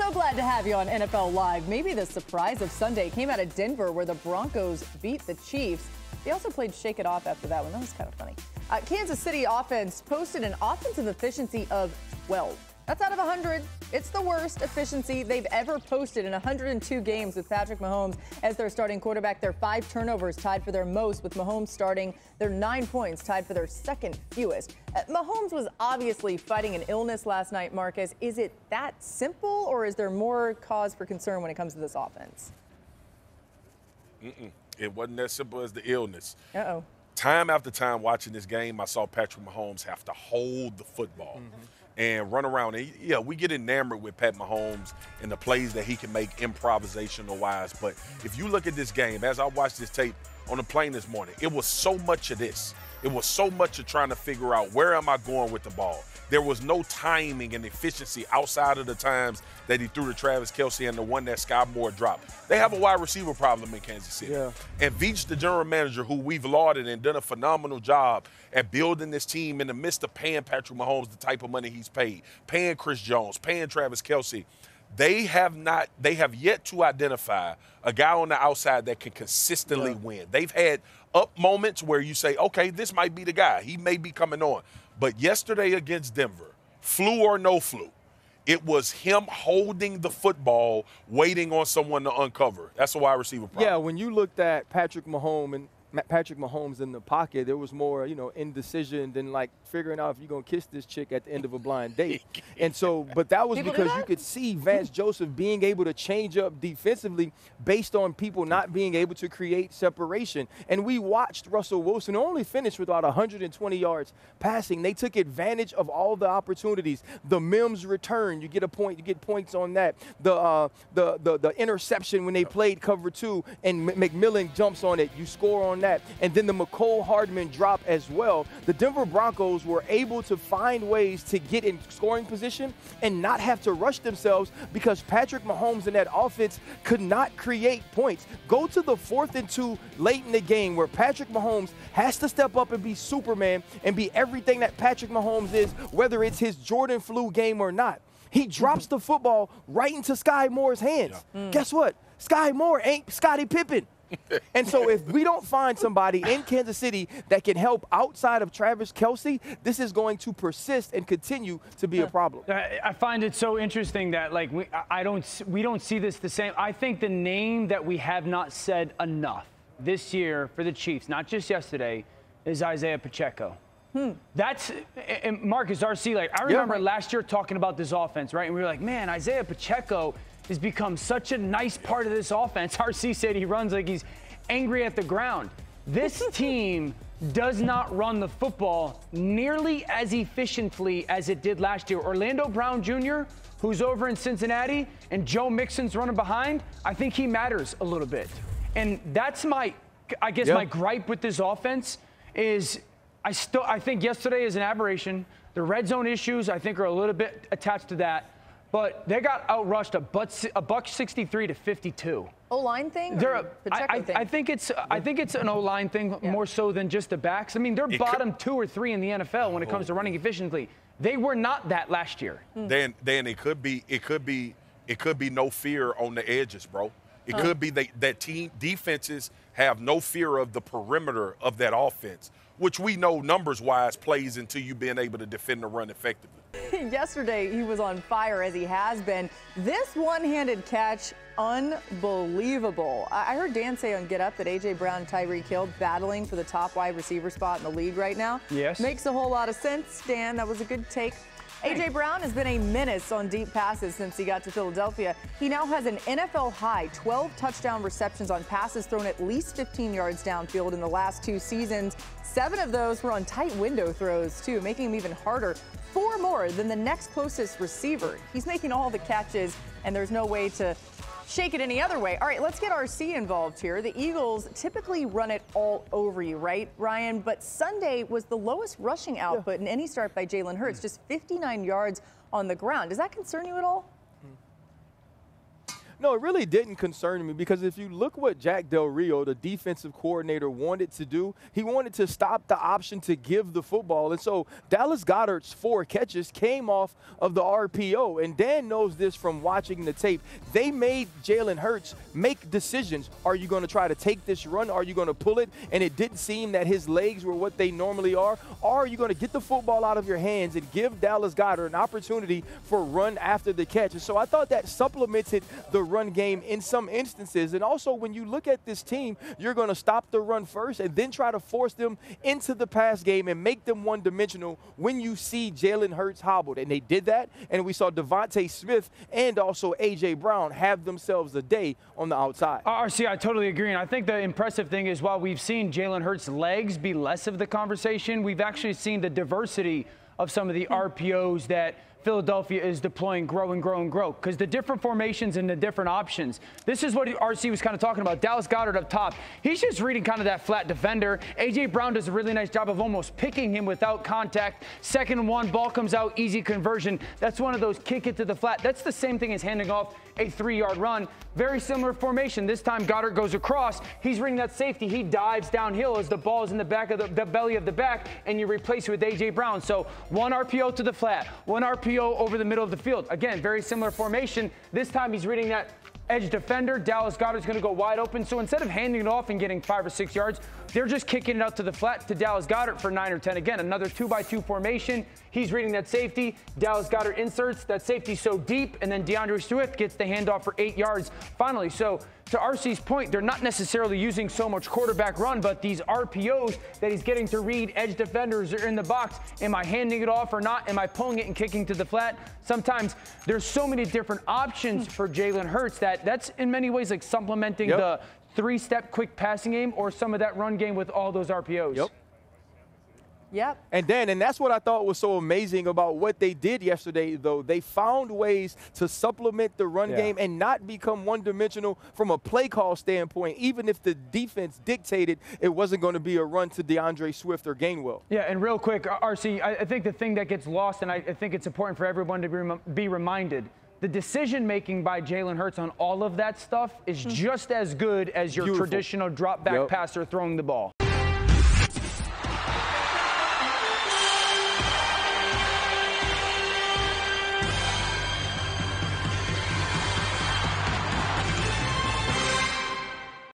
So glad to have you on NFL Live. Maybe the surprise of Sunday came out of Denver, where the Broncos beat the Chiefs. They also played Shake It Off after that one. That was kind of funny. Kansas City offense posted an offensive efficiency of 12. That's out of 100. It's the worst efficiency they've ever posted in 102 games with Patrick Mahomes as their starting quarterback. Their 5 turnovers tied for their most, with Mahomes starting. Their 9 points tied for their second fewest. Mahomes was obviously fighting an illness last night, Marcus. Is it that simple, or is there more cause for concern when it comes to this offense? It wasn't as simple as the illness. Uh-oh. Time after time watching this game, I saw Patrick Mahomes have to hold the football and run around. And yeah, we get enamored with Pat Mahomes and the plays that he can make improvisational-wise. But if you look at this game, as I watched this tape on the plane this morning, it was so much of this. It was so much of trying to figure out, where am I going with the ball? There was no timing and efficiency outside of the times that he threw to Travis Kelce and the one that Sky Moore dropped. They have a wide receiver problem in Kansas City. Yeah. And Veach, the general manager, who we've lauded and done a phenomenal job at building this team in the midst of paying Patrick Mahomes the type of money he's paid, paying Chris Jones, paying Travis Kelce, they have yet to identify a guy on the outside that can consistently win. They've had up moments where you say, okay, this might be the guy. He may be coming on. But yesterday against Denver, flu or no flu, it was him holding the football, waiting on someone to uncover. That's a wide receiver problem. Yeah, when you looked at Patrick Mahomes in the pocket, there was more, indecision than like figuring out if you're going to kiss this chick at the end of a blind date. And so, but that was because you could see Vance Joseph being able to change up defensively based on people not being able to create separation. And we watched Russell Wilson only finish with about 120 yards passing. They took advantage of all the opportunities. The Mims return, you get a point, you get points on that. The interception when they played cover 2 and McMillan jumps on it, you score on that. And then the McCole Hardman drop as well. The Denver Broncos were able to find ways to get in scoring position and not have to rush themselves because Patrick Mahomes and that offense could not create points. Go to the 4th and 2 late in the game where Patrick Mahomes has to step up and be Superman and be everything that Patrick Mahomes is, whether it's his Jordan flu game or not. He drops the football right into Sky Moore's hands. Guess what? Sky Moore ain't Scottie Pippen. And so if we don't find somebody in Kansas City that can help outside of Travis Kelce, this is going to persist and continue to be a problem. I find it so interesting that we don't see this the same. I think the name that we have not said enough this year for the Chiefs, not just yesterday, is Isaiah Pacheco. That's and Marcus RC. I remember last year talking about this offense, right? And we were like, man, Isaiah Pacheco has become such a nice part of this offense. RC said he runs like he's angry at the ground. This team does not run the football nearly as efficiently as it did last year. Orlando Brown Jr., who's over in Cincinnati, and Joe Mixon's running behind, I think he matters a little bit. And that's my gripe with this offense is I think yesterday is an aberration. The red zone issues, I think, are a little bit attached to that. But they got outrushed a buck 63 to 52. O-line thing? I think it's an O-line thing more so than just the backs. I mean, they're bottom 2 or 3 in the NFL when it comes to running efficiently. They were not that last year. Then it could be no fear on the edges, bro. It could be that team defenses have no fear of the perimeter of that offense, which we know numbers-wise plays into you being able to defend the run effectively. Yesterday, he was on fire, as he has been. This one-handed catch, unbelievable. I heard Dan say on Get Up that A.J. Brown and Tyreek Hill battling for the top wide receiver spot in the league right now. Yes. Makes a whole lot of sense, Dan. That was a good take. A.J. Brown has been a menace on deep passes since he got to Philadelphia. He now has an NFL-high 12 touchdown receptions on passes thrown at least 15 yards downfield in the last 2 seasons. 7 of those were on tight window throws, too, making him even harder. 4 more than the next closest receiver. He's making all the catches, and there's no way to shake it any other way. All right, let's get RC involved here. The Eagles typically run it all over you, right, Ryan? But Sunday was the lowest rushing output in any start by Jalen Hurts, just 59 yards on the ground. Does that concern you at all? No, it really didn't concern me because if you look what Jack Del Rio, the defensive coordinator, wanted to do, he wanted to stop the option to give the football. And so Dallas Goedert's 4 catches came off of the RPO. And Dan knows this from watching the tape. They made Jalen Hurts make decisions. Are you going to try to take this run? Are you going to pull it? And it didn't seem that his legs were what they normally are. Or are you going to get the football out of your hands and give Dallas Goedert an opportunity for a run after the catch? And so I thought that supplemented the run game in some instances. And also when you look at this team, you're going to stop the run first and then try to force them into the pass game and make them one-dimensional when you see Jalen Hurts hobbled. And they did that, and we saw Devontae Smith and also A.J. Brown have themselves a day on the outside. RC, I totally agree. And I think the impressive thing is while we've seen Jalen Hurts' legs be less of the conversation, we've actually seen the diversity of some of the RPOs that Philadelphia is deploying grow and grow and grow because the different formations and the different options. This is what RC was kind of talking about. Dallas Goedert up top. He's just reading kind of that flat defender. A.J. Brown does a really nice job of almost picking him without contact. 2nd and 1, ball comes out, easy conversion. That's one of those kick it to the flat. That's the same thing as handing off a 3-yard run. Very similar formation. This time Goedert goes across. He's reading that safety. He dives downhill as the ball is in the back of the belly of the back, and you replace it with A.J. Brown. So 1 RPO to the flat, 1 RPO over the middle of the field. Again, very similar formation. This time he's reading that edge defender. Dallas Goedert's going to go wide open. So instead of handing it off and getting 5 or 6 yards, they're just kicking it out to the flat to Dallas Goedert for 9 or 10. Again, another 2-by-2 formation. He's reading that safety. Dallas Goedert inserts. That safety so deep, and then DeAndre Swift gets the handoff for 8 yards finally. So to RC's point, they're not necessarily using so much quarterback run, but these RPOs that he's getting to read, edge defenders are in the box. Am I handing it off or not? Am I pulling it and kicking to the flat? Sometimes there's so many different options for Jalen Hurts that's in many ways like supplementing the 3-step quick passing game or some of that run game with all those RPOs. Yep. And that's what I thought was so amazing about what they did yesterday, though. They found ways to supplement the run game and not become one-dimensional from a play call standpoint, even if the defense dictated it wasn't going to be a run to DeAndre Swift or Gainwell. Yeah, and real quick, RC, I think the thing that gets lost, and I think it's important for everyone to be reminded, the decision-making by Jalen Hurts on all of that stuff is just as good as your traditional drop-back passer throwing the ball.